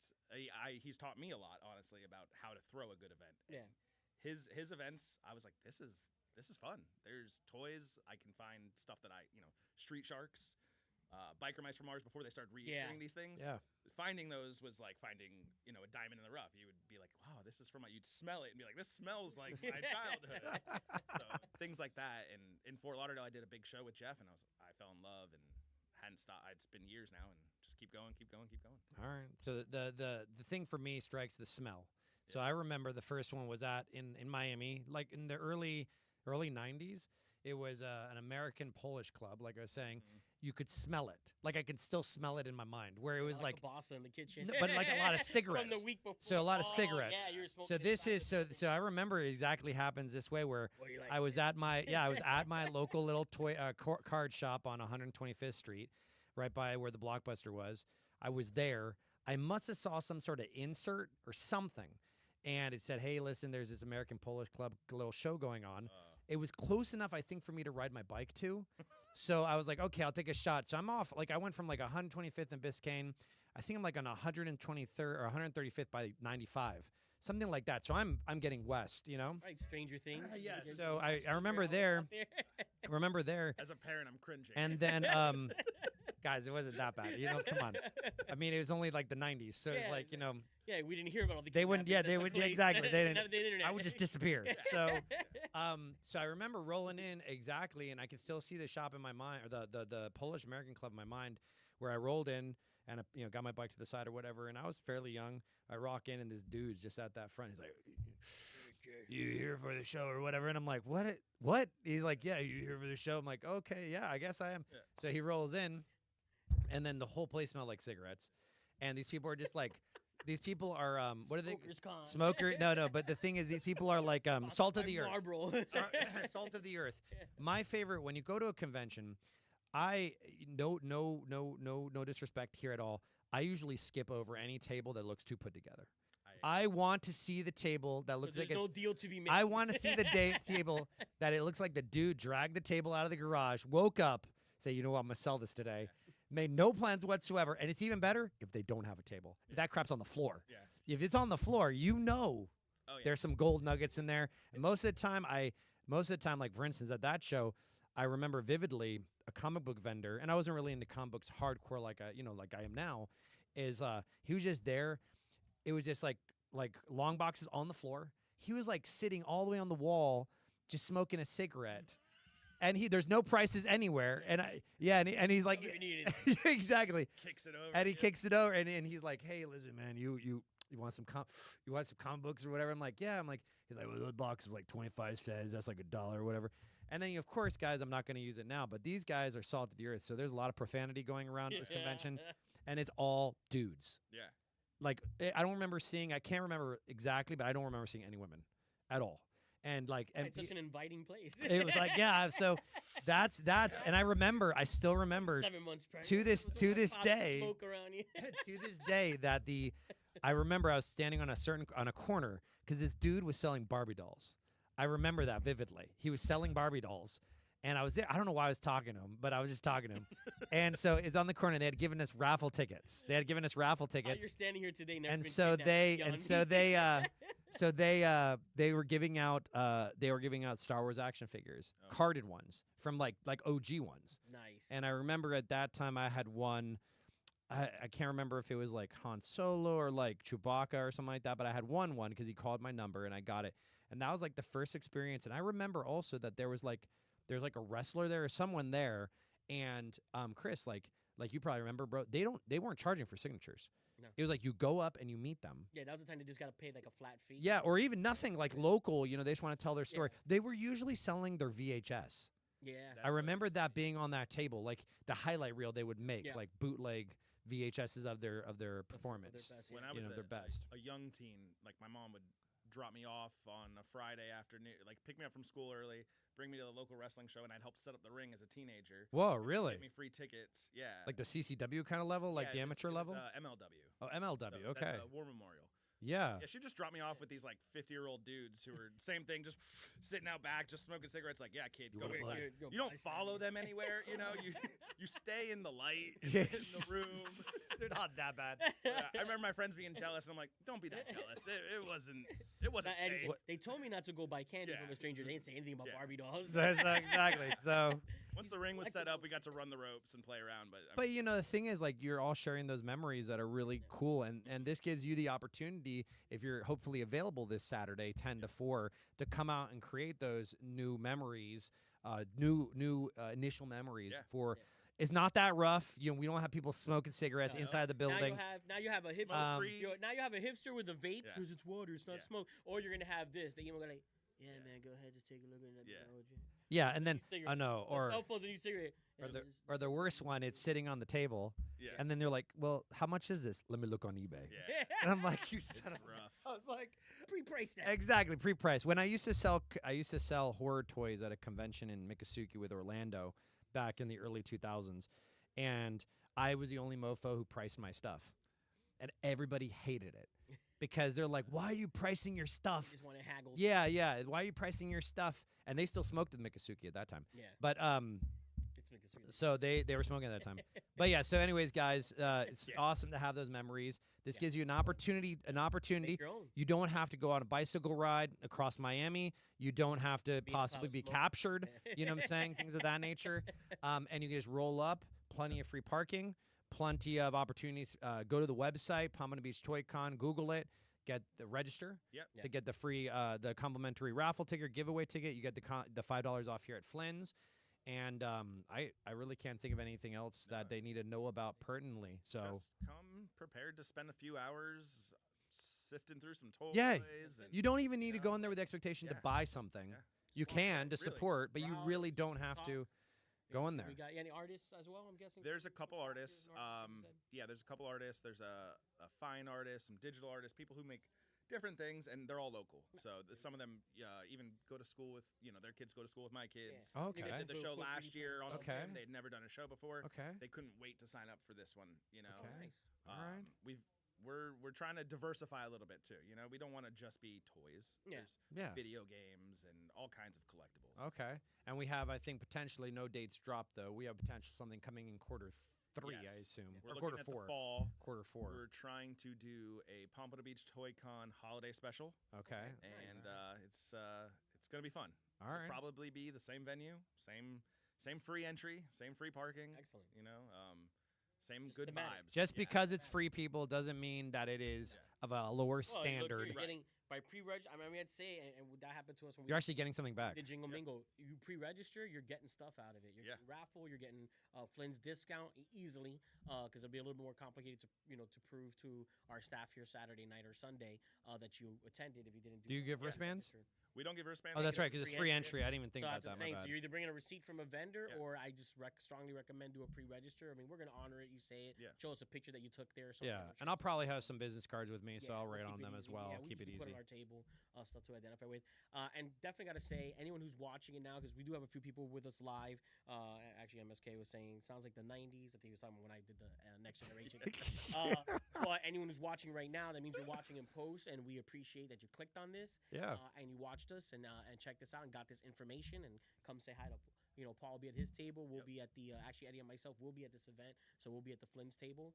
he's taught me a lot, honestly, about how to throw a good event. Yeah. His events, I was like, this is fun. There's toys. I can find stuff that Street Sharks, Biker Mice from Mars before they started reissuing these things. Yeah. Finding those was like finding, a diamond in the rough. You would be like, wow, this is from you'd smell it and be like, this smells like my childhood. So things like that. And in Fort Lauderdale, I did a big show with Jeff, and I fell in love and hadn't stopped. It's been years now, and just keep going. All right. So the thing for me strikes the smell. So I remember the first one was in Miami, like in the early 90s. It was an American Polish club, like I was saying. You could smell it. Like I can still smell it in my mind, where it was like a bossa in the kitchen. No, but like a lot of cigarettes. From the week before. So a lot of Oh, cigarettes. Yeah, you were smoking So it this back is in the so I remember it exactly happens this way where What do you like? I was at local little toy card shop on 125th Street, right by where the Blockbuster was. I was there. I must have saw some sort of insert or something, and it said, "Hey, listen, there's this American Polish Club little show going on." It was close enough, I think, for me to ride my bike to. So I was like, okay, I'll take a shot. So I'm off. Like I went from like 125th and Biscayne. I think I'm like on 123rd or 135th by 95, something like that. So I'm getting west, Right, Stranger Things. yes. You So get I remember out there. there. I remember there. As a parent, I'm cringing. And then, guys, it wasn't that bad. Come on. I mean, it was only like the 90s. So it's Yeah, like, Yeah, we didn't hear about all the. they wouldn't. Yeah, they would. Yeah, exactly. They didn't. Never the internet. I would just disappear. So, so I remember rolling in exactly, and I can still see the shop in my mind, or the Polish American Club in my mind, where I rolled in and got my bike to the side or whatever, and I was fairly young. I rock in, and this dude's just at that front. He's like, you here for the show or whatever? And I'm like, what? He's like, yeah, you here for the show? I'm like, okay, yeah, I guess I am. Yeah. So he rolls in, and then the whole place smelled like cigarettes. And these people are just like, these people are, what are they? Smokers Con. Smoker? No. But the thing is, these people are like salt of the earth. Marlboro. Salt of the earth. My favorite, when you go to a convention, no disrespect here at all. I usually skip over any table that looks too put together. I want to see the table that looks like there's it's no deal to be made. I want to see the table that it looks like the dude dragged the table out of the garage, woke up, say, you know what, I'm gonna sell this today. Made no plans whatsoever, and it's even better if they don't have a table. If that crap's on the floor. Yeah. If it's on the floor, you know there's some gold nuggets in there. And most of the time, like for instance, at that show, I remember vividly a comic book vendor, and I wasn't really into comic books hardcore like I am now. Is he was just there. It was just like long boxes on the floor. He was like sitting all the way on the wall, just smoking a cigarette. And there's no prices anywhere. And he's like, exactly. Kicks it over. And he kicks it over, and he's like, hey, listen, man, you want some comic books or whatever? I'm like, yeah. I'm like, he's like, well, those boxes like 25 cents. That's like $1 or whatever. And then, of course, guys, I'm not going to use it now, but these guys are salt of the earth. So there's a lot of profanity going around at this convention, and it's all dudes. Yeah. Like, I can't remember exactly, but I don't remember seeing any women at all. And like, it's such an inviting place. It was like, yeah. So that's, and I still remember 7 months pregnant. to this day, Smoke around you. to this day that I remember I was standing on a corner because this dude was selling Barbie dolls. I remember that vividly. He was selling Barbie dolls. And I was there. I don't know why I was talking to him, but I was just talking to him. And so it's on the corner. They had given us raffle tickets. You're standing here today. And so they were giving out Star Wars action figures, carded ones from like OG ones. Nice. And I remember at that time I had one. I can't remember if it was like Han Solo or like Chewbacca or something like that, but I had one because he called my number and I got it. And that was like the first experience. And I remember also that there's like a wrestler there or someone there, and Chris, like you probably remember, bro. They weren't charging for signatures. No. It was like you go up and you meet them. Yeah, that was the time they just gotta pay like a flat fee. Yeah, or even nothing like local. They just want to tell their story. They were usually selling their VHS. Yeah. I remember that being on that table, like the highlight reel they would make, like bootleg VHSs of their performance. Their best, When I was their best. a young teen, like my mom would drop me off on a Friday afternoon, like pick me up from school early, bring me to the local wrestling show, and I'd help set up the ring as a teenager. Whoa, really? Give me free tickets. Yeah. Like the CCW kind of level, like the amateur level? MLW. Oh, MLW. So okay. War Memorial. Yeah. Yeah, she just dropped me off with these like 50-year-old dudes who were same thing, just sitting out back, just smoking cigarettes. Like, yeah, kid, go away. You don't follow them anywhere, You stay in the light, in the room. They're not that bad. I remember my friends being jealous, and I'm like, don't be that jealous. It wasn't safe. They told me not to go buy candy from a stranger. They didn't say anything about Barbie dolls. Exactly. So once the ring was set up, we got to run the ropes and play around. But the thing is, like, you're all sharing those memories that are really cool, and this gives you the opportunity, if you're hopefully available this Saturday, 10 to 4, to come out and create those new memories, new initial memories for. It's not that rough. We don't have people smoking cigarettes inside the building. Now you have a hipster. Now you have a hipster with a vape because it's water, it's not smoke. Or you're gonna have this. They even go like, yeah, man, go ahead, just take a look at that. Yeah, and then I know, or cell phones and cigarette. Or the worst one, it's sitting on the table, and then they're like, "Well, how much is this? Let me look on eBay." Yeah. And I'm like, "You son of rough." I was like, pre-priced that. Exactly, pre-priced. When I used to sell horror toys at a convention in Miccosukee with Orlando back in the early 2000s, and I was the only mofo who priced my stuff, and everybody hated it. Because they're like, why are you pricing your stuff? You just want to haggle. Yeah. Why are you pricing your stuff? And they still smoked in Miccosukee at that time. Yeah. But it's Miccosukee. so they were smoking at that time. But yeah. So anyways, guys, it's awesome to have those memories. This gives you an opportunity. Make your own. You don't have to go on a bicycle ride across Miami. You don't have to possibly be captured. You know what I'm saying? Things of that nature. And you can just roll up. Plenty of free parking. Plenty of opportunities. Go to the website, Pompano Beach ToyCon, Google it, get the register to get the free, the complimentary raffle ticket, giveaway ticket. You get the $5 off here at Flynn's. And I really can't think of anything else that they need to know about pertinently. So just come prepared to spend a few hours sifting through some toys. Yeah. And, You don't even need to know, go in there with the expectation to yeah. buy something. Yeah. You Support, can to really. support, but you Browse, really don't have talk. to go in there. We got any artists as well, I'm guessing? There's a couple artists. Like you said? Yeah, there's a couple artists. There's a fine artist, some digital artists, people who make different things, and they're all local. So some of them even go to school with, their kids go to school with my kids. Yeah. Okay. They did the show Cool last people year on Okay. Open. They'd never done a show before. Okay. They couldn't wait to sign up for this one. Okay. Nice. All right. We're trying to diversify a little bit too. We don't want to just be toys. Yeah. There's Yeah. video games and all kinds of collectibles. Okay. And we have, I think, potentially no dates dropped though. We have potential something coming in quarter 3, I Yes. assume, We're or looking quarter at 4. the fall. Quarter 4. We're trying to do a Pompano Beach ToyCon holiday special, Okay. and it's gonna be fun. All It'll right. probably be the same venue, same free entry, same free parking. Excellent. Same Just good thematic. vibes. Just Yeah. because it's free, people, doesn't mean that it is of a lower Well, look, standard. You're getting by pre-reg. I mean, we had to say, and that happened to us when we You're actually getting something back. did Jingle Yep. Mingle. You pre-register, you're getting stuff out of it. You're Yeah. getting raffle. You're getting Flynn's discount easily because it'll be a little more complicated to prove to our staff here Saturday night or Sunday that you attended if you didn't. Do you that give pre- wristbands? register. We don't give wristbands. Oh, that's get right, a because it's free free entry. entry. I didn't even think So about that's that. the My thing. So bad. you're either bringing a receipt from a vendor, Yeah. or I just strongly recommend do a pre-register. I mean, we're gonna honor it. You say it. Yeah. Show us a picture that you took there. Or something. Yeah, I'm and I'll sure- probably have some business cards with me, so Yeah, I'll we'll write keep on it them as easy. well. Yeah, I'll we keep it usually put easy. on our table stuff to identify with. And definitely got to say, anyone who's watching it now, because we do have a few people with us live. Actually, MSK was saying, sounds like the 90s. I think it was something when I did the Next Generation. But anyone who's watching right now, that means you're watching in post, and we appreciate that you clicked on this. Yeah. And you watched us and checked this out and got this information, and come say hi to Paul will be at his table. We'll be at the actually Eddie and myself will be at this event, so we'll be at the Flynn's table.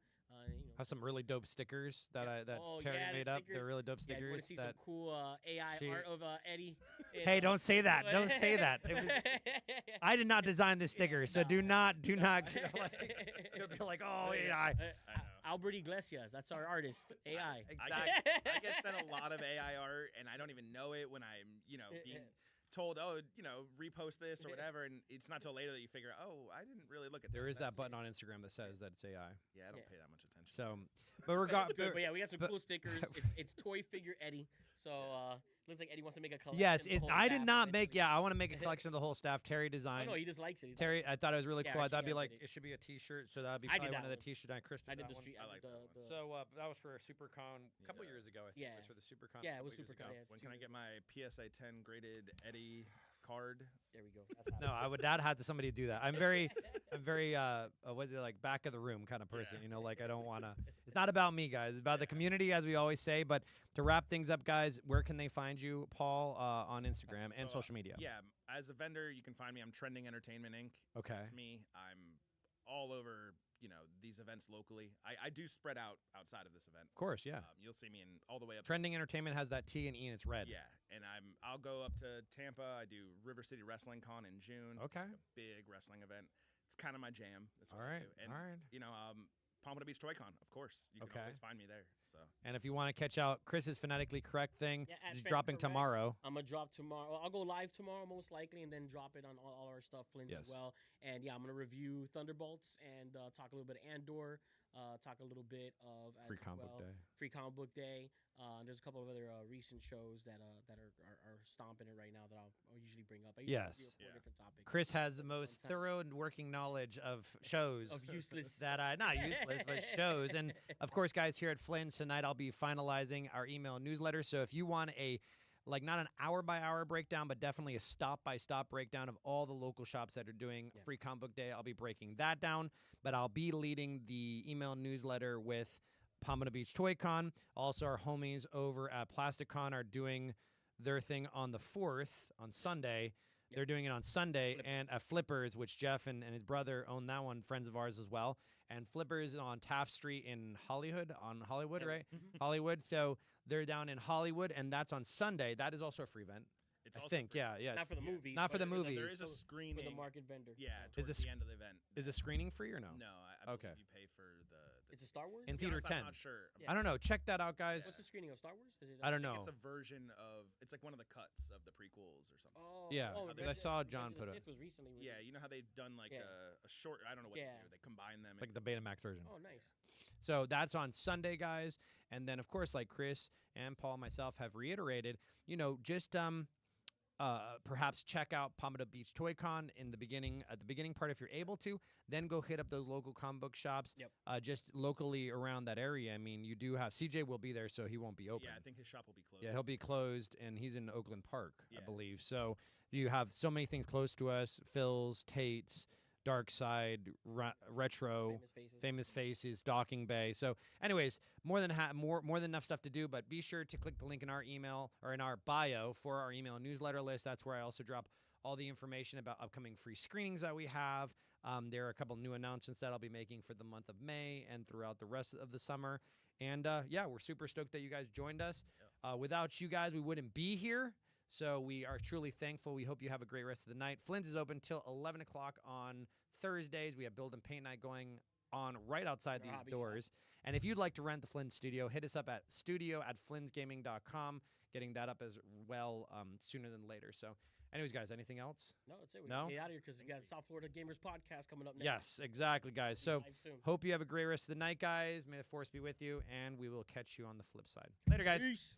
Have some really dope stickers that Oh, Terry yeah, the made up. stickers. They're really dope Yeah, you want stickers. to see that some cool AI she- art of Eddie. Hey, don't say that. Don't say that. It was, I did not design this sticker, so do not You'll be like, oh, AI. I know. Albert Iglesias, that's our artist. AI. I get sent a lot of AI art, and I don't even know it when I'm, being told, repost this or whatever, and it's not till later that you figure, I didn't really look at There that. is that That's- button on Instagram that says that it's AI. Yeah, I don't Yeah. pay that much attention. So, but regardless, But yeah, we got some but- cool stickers. It's toy figure Eddie. So looks like Eddie wants to make a collection. yes, of the whole I did staff not make. eventually. Yeah, I want to make a collection of the whole staff. Terry Oh, designed. no, he just likes it. He's Terry, I thought it was really Yeah, cool. I actually, thought it'd be I like did it. it should be a T-shirt, so that'd be I did probably that one of the one. T-shirts. I Chris did I did that the one. street. I I like did that one. the So that was for a SuperCon a couple Yeah. years ago. I think Yeah. it was for the SuperCon. Yeah, a it was couple years SuperCon, ago. yeah. When can I get my PSA 10 graded Eddie card? there we go. That's No, I would not have to somebody do that. I'm very what's it like back of the room kind of person. Yeah. Like I don't want to. It's not about me, guys. It's about the community, as we always say. But to wrap things up, guys, where can they find you, Paul, on Instagram and So, social media? Yeah, as a vendor, you can find me. I'm Trending Entertainment Inc. Okay. That's me. I'm all over, these events locally. I do spread out outside of this event. Of course, yeah. You'll see me in all the way up. Trending Entertainment has that T and E and it's red. Yeah, and I'll go up to Tampa. I do River City Wrestling Con in June. Okay. It's like a big wrestling event. It's kind of my jam. That's what All I right. do. And, All right. Pompano Beach ToyCon, of course. You can Okay. always find me there. So And if you want to catch out Chris's phonetically correct thing, Yeah, at just Fan dropping Correct. tomorrow. I'm gonna drop tomorrow. I'll go live tomorrow most likely, and then drop it on all our stuff, Flynn's Yes. as well. And yeah, I'm gonna review Thunderbolts and talk a little bit of Andor. Talk a little bit of as Free Comic Book well, Day. Free Comic Book Day. There's a couple of other recent shows that are stomping it right now that I'll usually bring up. I usually have 3 or Yes. 4 Yeah. different topics. Chris has the Fun most time. thorough and working knowledge of shows Of useless. that I not useless, but shows. And of course, guys, here at Flynn's tonight, I'll be finalizing our email newsletter. So if you want not an hour by hour breakdown, but definitely a stop by stop breakdown of all the local shops that are doing Yeah. Free Comic Book Day, I'll be breaking that down. But I'll be leading the email newsletter with Pompano Beach ToyCon. Also, our homies over at PlasticCon are doing their thing on the 4th on Sunday. They're doing it on Sunday Flippers. and at Flippers, which Jeff and his brother own that one, friends of ours as well. And Flippers on Taft Street in Hollywood, Yeah. right? Hollywood. So they're down in Hollywood, and that's on Sunday. That is also a free event. it's I also think, free. yeah. Not for the movies. Not for but the it is movies. There is a for screening. the market vendor. Yeah, Is towards this- the end of the event. Is the screening free or no? No, I Okay. believe you pay for the It's a Star Wars. In to be theater honest, 10. I'm not sure. Yeah. I don't know. Check that out, guys. What's the screening of Star Wars? Is it? I don't I think know. it's a version of. It's like one of the cuts of the prequels or something. Oh, Yeah, oh, 'cause I Revenge- saw Revenge John of the put it. Sith was recently Yeah, released. you know how they've done like Yeah. a short. I don't know what Yeah. they do. They combine them. Like the Betamax version. Oh, nice. So that's on Sunday, guys. And then, of course, like Chris and Paul and myself have reiterated, just perhaps check out Pompano Beach ToyCon at the beginning part if you're able to. Then go hit up those local comic book shops, just locally around that area. I mean, you do have CJ will be there, so he won't be open. Yeah, I think his shop will be closed. Yeah, he'll be closed, and he's in Oakland Park, Yeah. I believe. So you have so many things close to us: Phil's, Tate's, Dark Side, Retro, Famous Faces, Docking Bay. So, anyways, more than enough stuff to do. But be sure to click the link in our email or in our bio for our email newsletter list. That's where I also drop all the information about upcoming free screenings that we have. There are a couple new announcements that I'll be making for the month of May and throughout the rest of the summer. And we're super stoked that you guys joined us. Without you guys, we wouldn't be here. So we are truly thankful. We hope you have a great rest of the night. Flynn's is open till 11 o'clock on Thursdays. We have Build and Paint Night going on right outside these doors. And if you'd like to rent the Flynn studio, hit us up at studio@flynsgaming.com. Getting that up as well sooner than later. So anyways, guys, anything else? No, that's it. We No? can get out of here because we got South Florida Gamers Podcast coming up next. Yes, exactly, guys. So Live soon. hope you have a great rest of the night, guys. May the force be with you, and we will catch you on the flip side. Later, guys. Peace.